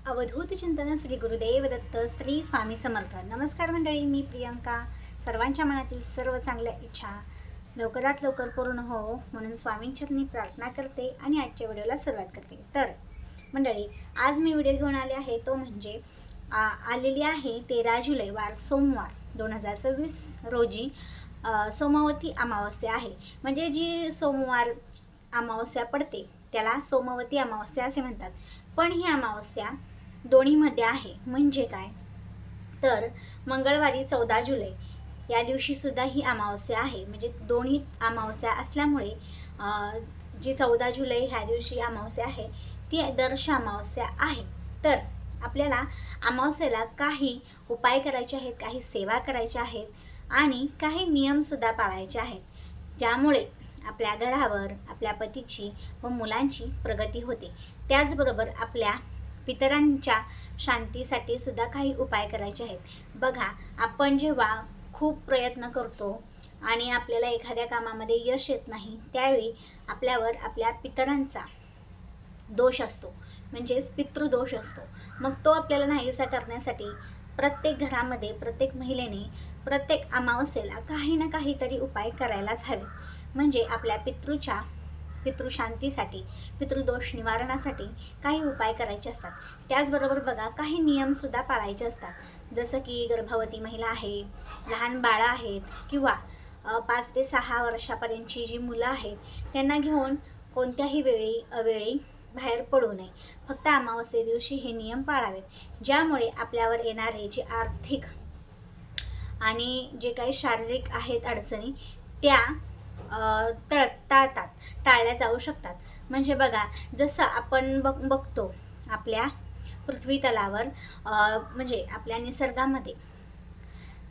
अवधूत चिंतन श्री गुरुदेव दत्त श्री स्वामी समर्थ. नमस्कार मंडळी, मी प्रियंका. सर्वांच्या मनातील सर्व चांगल्या इच्छा लवकरात लवकर पूर्ण हो म्हणून स्वामींचरणी प्रार्थना करते आणि आजच्या व्हिडिओला सुरुवात करते. तर मंडळी, आज मी व्हिडिओ घेऊन आले आहे तो म्हणजे आलेली आहे 13 जुलै वार सोमवार 2026 रोजी सोमवती अमावस्या आहे. म्हणजे जी सोमवार अमावस्या पडते त्याला सोमवती अमावस्या असे म्हणतात. पण ही अमावस्या दोन्हीमध्ये आहे. म्हणजे काय तर मंगळवारी 14 जुलै या दिवशी सुद्धा ही अमावस्या आहे. म्हणजे दोन्ही अमावस्या असल्यामुळे जी 14 जुलै ह्या दिवशी अमावस्या आहे ती दर्श अमावस्या आहे. तर आपल्याला अमावस्येला काही उपाय करायचे आहेत, काही सेवा करायच्या आहेत आणि काही नियमसुद्धा पाळायचे आहेत, ज्यामुळे आपल्या घरावर आपल्या पतीची व मुलांची प्रगती होते. त्याचबरोबर आपल्या पितरांच्या शांतीसाठी सुद्धा काही उपाय करायचे आहेत. बघा, आपण जेव्हा खूप प्रयत्न करतो आणि आपल्याला एखाद्या कामामध्ये यश येत नाही त्यावेळी आपल्यावर आपल्या पितरांचा दोष असतो, म्हणजेच पितृदोष असतो. मग तो आपल्याला नाहीसा करण्यासाठी प्रत्येक घरामध्ये प्रत्येक महिलेने प्रत्येक अमावस्येला काही ना काहीतरी उपाय करायलाच हवे. म्हणजे आपल्या पितृशांतीसाठी पितृदोष निवारणासाठी काही उपाय करायचे असतात. त्याचबरोबर बघा, काही नियमसुद्धा पाळायचे असतात. जसं की गर्भवती महिला आहे, लहान बाळं आहेत किंवा 5 ते 6 वर्षापर्यंतची जी मुलं आहेत त्यांना घेऊन कोणत्याही अवेळी बाहेर पडू नये. फक्त अमावस्ये दिवशी हे नियम पाळावेत, ज्यामुळे आपल्यावर येणारे जे आर्थिक आणि जे काही शारीरिक आहेत अडचणी त्या टाळल्या जाऊ शकतात. म्हणजे बघा, जसं आपण बघतो आपल्या पृथ्वी तलावर म्हणजे आपल्या निसर्गामध्ये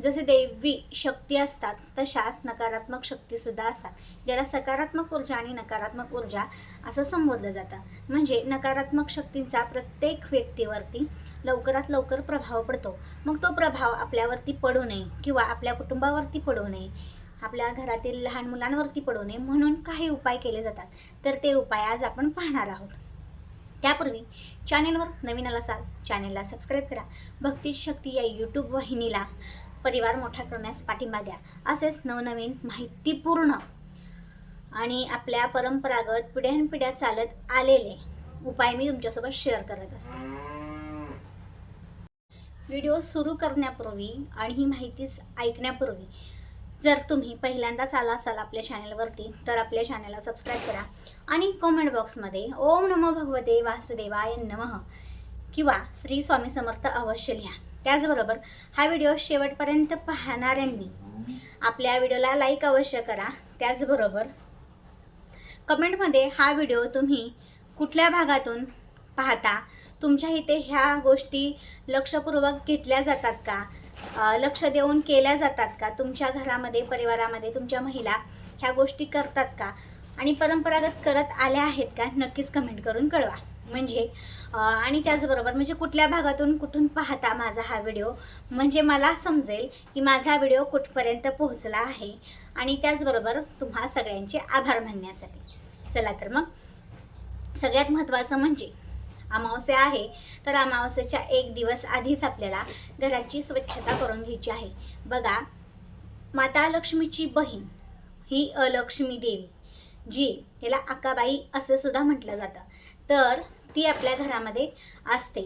जसे दैवी शक्ती असतात तशाच नकारात्मक शक्तीसुद्धा असतात, ज्याला सकारात्मक ऊर्जा आणि नकारात्मक ऊर्जा असं संबोधलं जातं. म्हणजे नकारात्मक शक्तींचा प्रत्येक व्यक्तीवरती लवकरात लवकर प्रभाव पडतो. मग तो प्रभाव आपल्यावरती पडू नये किंवा आपल्या कुटुंबावरती पडू नये, आपल्या घरातील लहान मुलांवरती पडू नये म्हणून काही उपाय केले जातात. तर ते उपाय आज आपण पाहणार आहोत. त्यापूर्वी चॅनेलवर नवीन असाल चॅनेलला सबस्क्राईब करा. भक्तीची शक्ती या यूट्यूब वाहिनीला परिवार मोठा करण्यास पाठिंबा द्या. असेच नवनवीन माहितीपूर्ण आणि आपल्या परंपरागत पिढ्यानपिढ्या चालत आलेले उपाय मी तुमच्यासोबत शेअर करत असते. व्हिडिओ सुरू करण्यापूर्वी आणि ही माहिती ऐकण्यापूर्वी जर तुम्ही पहिल्यांदाच आला असाल आपल्या चॅनलवरती तर आपल्या चॅनलला सबस्क्राईब करा आणि कमेंट बॉक्समध्ये ओम नमो भगवते वासुदेवाय नमः किंवा श्री स्वामी समर्थ अवश्य लिहा. त्याचबरोबर हा व्हिडिओ शेवटपर्यंत पाहणाऱ्यांनी आपल्या व्हिडिओला लाईक अवश्य करा. त्याचबरोबर कमेंटमध्ये हा व्हिडिओ तुम्ही कुठल्या भागातून पाहता, तुमच्या इथे ह्या गोष्टी लक्षपूर्वक घेतल्या जातात का, लक्ष देऊन केल्या जातात का, तुमच्या घरामध्ये परिवारामध्ये तुमच्या महिला ह्या गोष्टी करतात का आणि परंपरागत करत आल्या आहेत का, नक्कीच कमेंट करून कळवा. म्हणजे आणि त्याचबरोबर म्हणजे कुठल्या भागातून कुठून पाहता माझा हा व्हिडिओ, म्हणजे मला समजेल की माझा व्हिडिओ कुठपर्यंत पोहोचला आहे. आणि त्याचबरोबर तुम्हा सगळ्यांचे आभार मानण्यासाठी. चला तर मग, सगळ्यात महत्त्वाचं म्हणजे अमावस्या आहे तर अमावस्येच्या 1 दिवस आधीच आपल्याला घराची स्वच्छता करून घ्यायची आहे. बघा, माता लक्ष्मीची बहीण ही अलक्ष्मी देवी, जी तिला अक्काबाई असे सुद्धा म्हटलं जातं, तर ती आपल्या घरामध्ये असते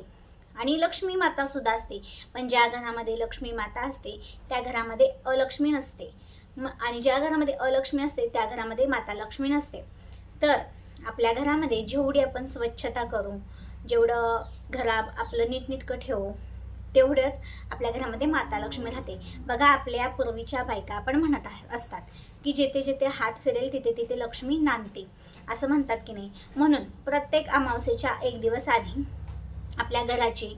आणि लक्ष्मी माता सुद्धा असते. पण ज्या घरामध्ये लक्ष्मी माता असते त्या घरामध्ये अलक्ष्मी नसते आणि ज्या घरामध्ये अलक्ष्मी असते त्या घरामध्ये माता लक्ष्मी नसते. तर आपल्या घरामध्ये जेवढी आपण स्वच्छता करू, जेवढं घरात आपलं नीटनेटकं ठेवू, तेवढंच आपल्या घरामध्ये माता लक्ष्मी राहते. बघा, आपल्या पूर्वीच्या बायका आपण म्हणत असतात की जेथे जेथे हात फिरेल तिथे तिथे लक्ष्मी नांदते, असं म्हणतात की नाही. म्हणून प्रत्येक अमावस्येच्या 1 दिवस आधी आपल्या घराची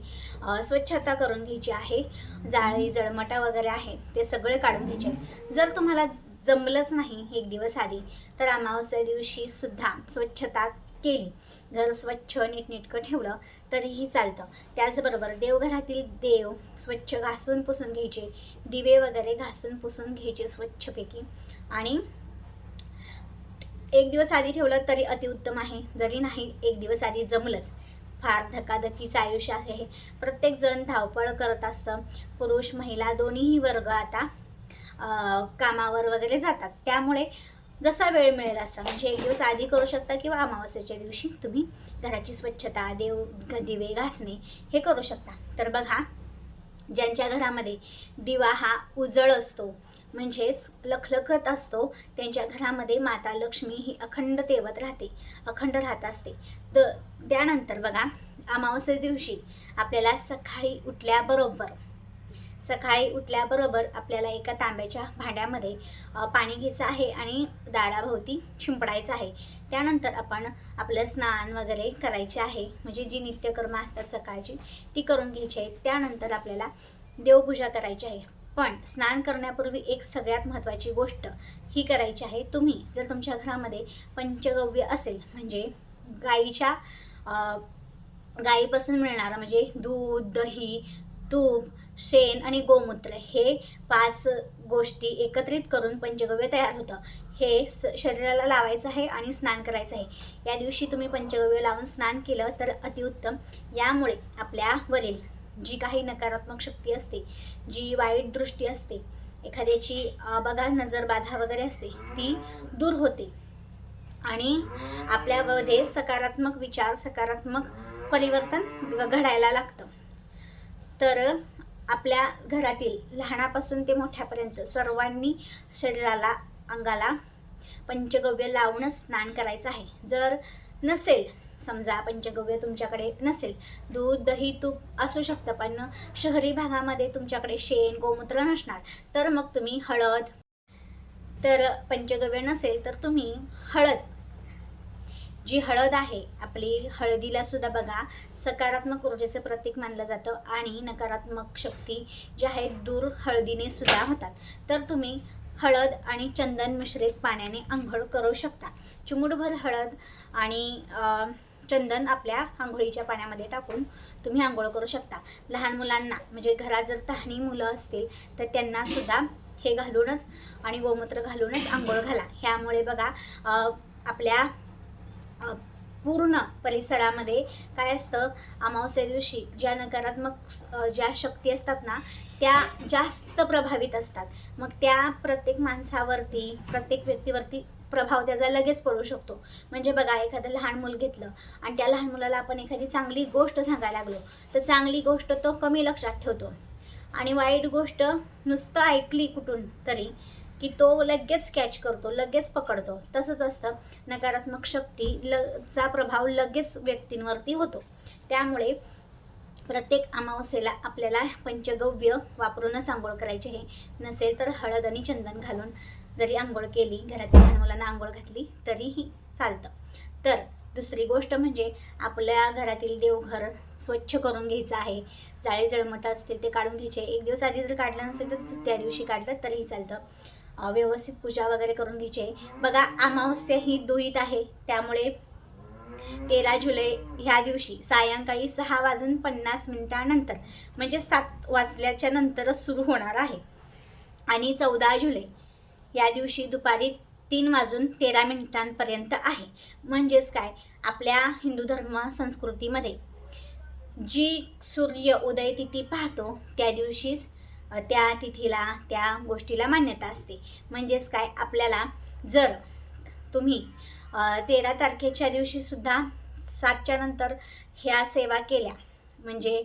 स्वच्छता करून घ्यायची आहे. जाळी जळमटा वगैरे आहेत ते सगळे काढून घ्यायचे आहेत. जर तुम्हाला जमलंच नाही 1 दिवस आधी तर अमावस्या दिवशी सुद्धा स्वच्छता केली, घर स्वच्छ नीटनेटकं ठेवलं तरीही चालतं. त्याचबरोबर देवघरातील देव स्वच्छ घासून पुसून घ्यायचे, दिवे वगैरे घासून पुसून घ्यायचे स्वच्छपैकी. आणि 1 दिवस आधी ठेवलं तरी अतिउत्तम आहे. जरी नाही 1 दिवस आधी जमलंच, फार धकाधकीचं आयुष्य आहे. प्रत्येकजण धावपळ करत असतं. पुरुष महिला दोन्हीही वर्ग आता कामावर वगैरे जातात. त्यामुळे जसा वेळ मिळेल असा म्हणजे एक दिवस आधी करू शकता किंवा अमावस्येच्या दिवशी तुम्ही घराची स्वच्छता, दिवे घासणे हे करू शकता. तर बघा, ज्यांच्या घरामध्ये दिवा हा उजळ असतो म्हणजेच लखलखत असतो, त्यांच्या घरामध्ये माता लक्ष्मी ही अखंड तेवत राहते, अखंड राहत असते. तर त्यानंतर बघा, अमावस्ये दिवशी आपल्याला सकाळी उठल्याबरोबर आपल्याला एका तांब्याच्या भांड्यामध्ये पाणी घ्यायचं आहे आणि दाराभोवती शिंपडायचं आहे. त्यानंतर आपण आपलं स्नान वगैरे करायचे आहे, म्हणजे जी नित्यकर्म असतात सकाळची ती करून घ्यायची आहे. त्यानंतर आपल्याला देवपूजा करायची आहे. पण स्नान करण्यापूर्वी एक सगळ्यात महत्त्वाची गोष्ट ही करायची आहे. तुम्ही जर तुमच्या घरामध्ये पंचगव्य असेल म्हणजे गाईपासून मिळणारं म्हणजे दूध, दही, तूप, शेण आणि गोमूत्र हे 5 गोष्टी एकत्रित करून पंचगव्य तयार होतं. हे शरीराला लावायचं आहे आणि स्नान करायचं आहे. या दिवशी तुम्ही पंचगव्य लावून स्नान केलं तर अतिउत्तम. यामुळे आपल्यावरील जी काही नकारात्मक शक्ती असते, जी वाईट दृष्टी असते, एखाद्याची बघा नजरबाधा वगैरे असते, ती दूर होते आणि आपल्यामध्ये सकारात्मक विचार, सकारात्मक परिवर्तन घडायला लागतं. तर आपल्या घरातील लहानापासून ते मोठ्यापर्यंत सर्वांनी शरीराला, अंगाला पंचगव्य लावूनच स्नान करायचं आहे. जर नसेल, समजा पंचगव्य तुमच्याकडे नसेल, दूध, दही, तूप असू शकतं, पण शहरी भागामध्ये तुमच्याकडे शेण, गोमूत्र नसणार, तर मग तुम्ही पंचगव्य नसेल तर तुम्ही जी हळद आहे आपली, हळदीला सुद्धा बघा सकारात्मक ऊर्जेचं प्रतीक मानलं जातं आणि नकारात्मक शक्ती ज्या आहेत दूर हळदीने सुद्धा होतात. तर तुम्ही हळद आणि चंदन मिश्रित पाण्याने आंघोळ करू शकता. चिमूटभर हळद आणि चंदन आपल्या आंघोळीच्या पाण्यामध्ये टाकून तुम्ही आंघोळ करू शकता. लहान मुलांना म्हणजे घरात जर तहानी मुलं असतील तर त्यांना सुद्धा हे घालूनच आणि गोमूत्र घालूनच आंघोळ घाला. ह्यामुळे बघा आपल्या पूर्ण परिसरामध्ये काय असतं, अमावस्या दिवशी ज्या नकारात्मक ज्या शक्ती असतात ना त्या जास्त प्रभावित असतात. मग त्या प्रत्येक माणसावरती, प्रत्येक व्यक्तीवरती प्रभाव त्याचा लगेच पडू शकतो. म्हणजे बघा, एखादं लहान मूल घेतलं आणि त्या लहान मुलाला आपण एखादी चांगली गोष्ट सांगायला लागलो तर चांगली गोष्ट तो कमी लक्षात ठेवतो आणि वाईट गोष्ट नुसतं ऐकली कुठून तरी की तो लगेच कॅच करतो, लगेच पकडतो. तसंच असतं, नकारात्मक चा प्रभाव लगेच व्यक्तींवरती होतो. त्यामुळे प्रत्येक अमावस्येला आपल्याला पंचगव्य वापरूनच आंघोळ करायची आहे. नसेल तर हळद आणि चंदन घालून जरी आंघोळ केली, घरातील लहान मुलांना आंघोळ घातली तरीही चालतं. तर दुसरी गोष्ट म्हणजे आपल्या घरातील देवघर स्वच्छ करून घ्यायचं आहे. जाळे जळमटं असतील ते काढून घ्यायचे. एक दिवस आधी जर काढलं नसेल तर त्या दिवशी काढलं तरीही चालतं. व्यवस्थित पूजा वगैरे करून घ्यायची. बघा, अमावस्या ही दुहित आहे, त्यामुळे 13 जुलै ह्या दिवशी सायंकाळी 6:50 म्हणजे 7 वाजल्याच्या नंतरच सुरू होणार आहे आणि 14 जुलै या दिवशी दुपारी 3:13 आहे. म्हणजेच काय, आपल्या हिंदू धर्म संस्कृतीमध्ये जी सूर्य उदय तिथी पाहतो त्या दिवशीच त्या तिथीला, त्या गोष्टीला मान्यता असते. म्हणजेच काय, आपल्याला जर तुम्ही 13 तारखेच्या दिवशी सुद्धा 7च्या नंतर ह्या सेवा केल्या म्हणजे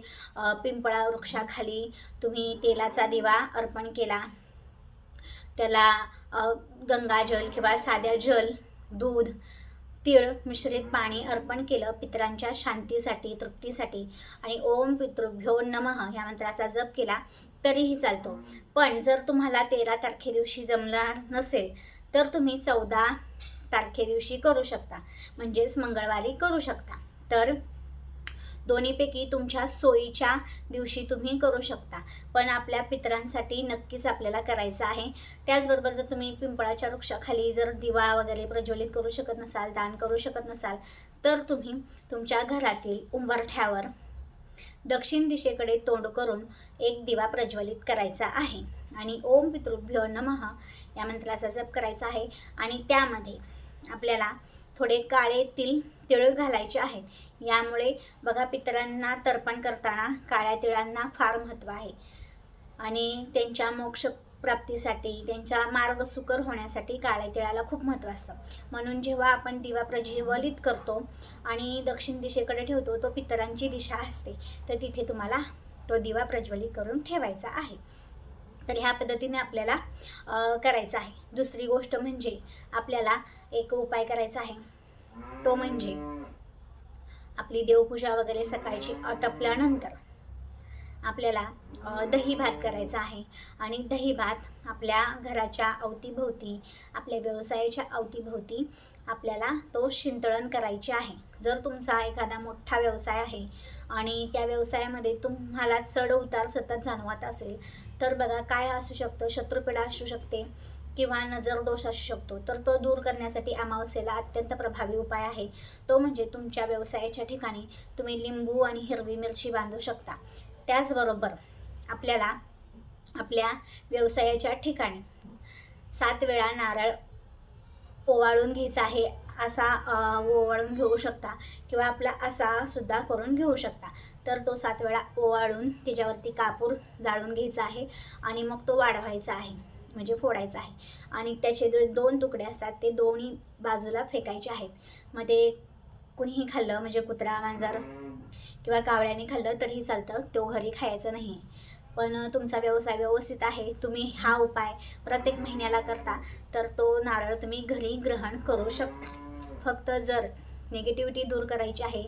पिंपळा वृक्षाखाली तुम्ही तेलाचा दिवा अर्पण केला, त्याला गंगाजल किंवा साध्या जल, दूध, तीळ मिश्रित पाणी अर्पण केलं पितरांच्या शांतीसाठी, तृप्तीसाठी आणि ओम पितृभ्यो नमः ह्या मंत्राचा जप केला तरीही चालतो. पण जर तुम्हाला 13 तारखे दिवशी जमणार नसेल तर तुम्ही 14 तारखे दिवशी करू शकता, म्हणजेच मंगळवारी करू शकता. तर दोन्हीपैकी तुमच्या सोयीच्या दिवशी तुम्ही करू शकता, पण आपल्या पितरांसाठी नक्कीच आपल्याला करायचं आहे. त्याचबरोबर जर तुम्ही पिंपळाच्या वृक्षाखाली जर दिवा वगैरे प्रज्वलित करू शकत नसाल, दान करू शकत नसाल, तर तुम्ही तुमच्या घरातील उंबरठ्यावर दक्षिण दिशेकडे तोंड करून एक दिवा प्रज्वलित करायचा आहे आणि ओम पितृभ्यो नमः या मंत्राचा जप करायचा आहे. आणि त्यामध्ये आपल्याला थोडे काळे तिल तिळ घालायचे आहेत। यामुळे बघा पितरांना तर्पण करताना काळ्या तिळांना फार महत्त्व आहे आणि त्यांच्या मोक्ष प्राप्तीसाठी, त्यांचा मार्ग सुकर होण्यासाठी काळ्या तिळाला खूप महत्त्व असतं। म्हणून जेव्हा आपण दिवा प्रज्वलित करतो आणि दक्षिण दिशेकडे ठेवतो, तो पितरांची दिशा असते, तर तिथे तुम्हाला तो दिवा प्रज्वलित करून ठेवायचा आहे। तर ह्या पद्धतीने आपल्याला करायचं आहे। दुसरी गोष्ट म्हणजे आपल्याला एक उपाय करायचा आहे, तो म्हणजे आपली देवपूजा वगैरे सकाळची आटपल्यानंतर आपल्याला दही भात करायचा आहे आणि दही भात आपल्या घराच्या अवतीभोवती, आपल्या व्यवसायाच्या अवतीभोवती आपल्याला तो शिंतळण करायची आहे। जर तुमचा एखादा मोठा व्यवसाय आहे आणि त्या व्यवसायामध्ये तुम्हाला चढ उतार सतत जाणवत असेल, तर बघा काय असू शकतं, शत्रुपीडा असू शकते किंवा नजर दोष असू शकतो। तर तो दूर करण्यासाठी अमावस्येला अत्यंत प्रभावी उपाय आहे, तो म्हणजे तुमच्या व्यवसायाच्या ठिकाणी तुम्ही लिंबू आणि हिरवी मिरची बांधू शकता। त्याचबरोबर आपल्याला आपल्या व्यवसायाच्या ठिकाणी 7 वेळा नारळ ओवाळून घ्यायचा आहे। असा ओवाळून घेऊ शकता किंवा आपला असा सुद्धा करून घेऊ शकता। तर तो 7 वेळा ओवाळून त्याच्यावरती कापूर जाळून घ्यायचा आहे आणि मग तो वाढवायचा आहे, म्हणजे फोडायचा आहे आणि त्याचे 2 तुकडे असतात, ते दोन्ही बाजूला फेकायचे आहेत। मग ते कुणीही खाल्लं, म्हणजे कुत्रा, मांजर किंवा कावळ्याने खाल्लं तरीही चालतं, तो घरी खायचं नाही। पण तुमचा व्यवसाय व्यवस्थित आहे, तुम्ही हा उपाय प्रत्येक महिन्याला करता, तर तो नारळ तुम्ही घरी ग्रहण करू शकता। फक्त जर निगेटिव्हिटी दूर करायची आहे,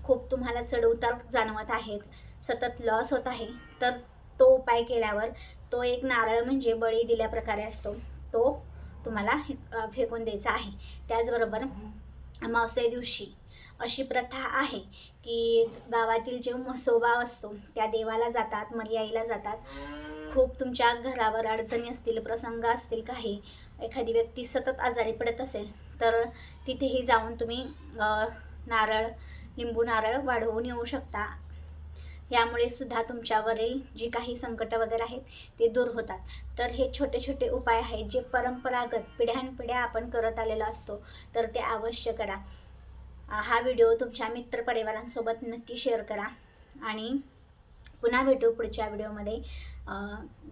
खूप तुम्हाला चढउतार जाणवत आहेत, सतत लॉस होत आहे, तर तो उपाय केल्यावर तो एक नारळ म्हणजे बळी दिल्याप्रकारे असतो, तो तुम्हाला फेकून द्यायचा आहे। त्याचबरोबर अमावस्ये दिवशी अशी प्रथा आहे की गावातील जे म्हसोबा असतो त्या देवाला जातात, मर्याईला जातात। खूप तुमच्या घरावर अडचणी असतील, प्रसंग असतील, काही एखादी व्यक्ती सतत आजारी पडत असेल, तर तिथेही जाऊन तुम्ही नारळ, लिंबू नारळ वाढवून येऊ शकता। यामुळे सुद्धा तुमच्यावरील जी काही संकट वगैरे आहेत ते दूर होतात। तर हे छोटे छोटे उपाय आहेत जे परंपरागत पिढ्यानपिढ्या आपण करत आलेलो असतो, तर ते अवश्य करा। हा व्हिडिओ तुमच्या मित्रपरिवारांसोबत नक्की शेअर करा आणि पुन्हा भेटू पुढच्या व्हिडिओमध्ये।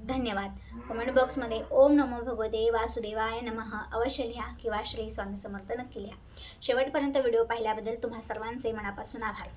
धन्यवाद। कमेंट बॉक्समध्ये ओम नमो भगवते वासुदेवाय नमः अवश्य लिहा किंवा श्री स्वामी समर्थ नक्की लिहा। शेवटपर्यंत व्हिडिओ पाहिल्याबद्दल तुम्हा सर्वांचे मनापासून आभार।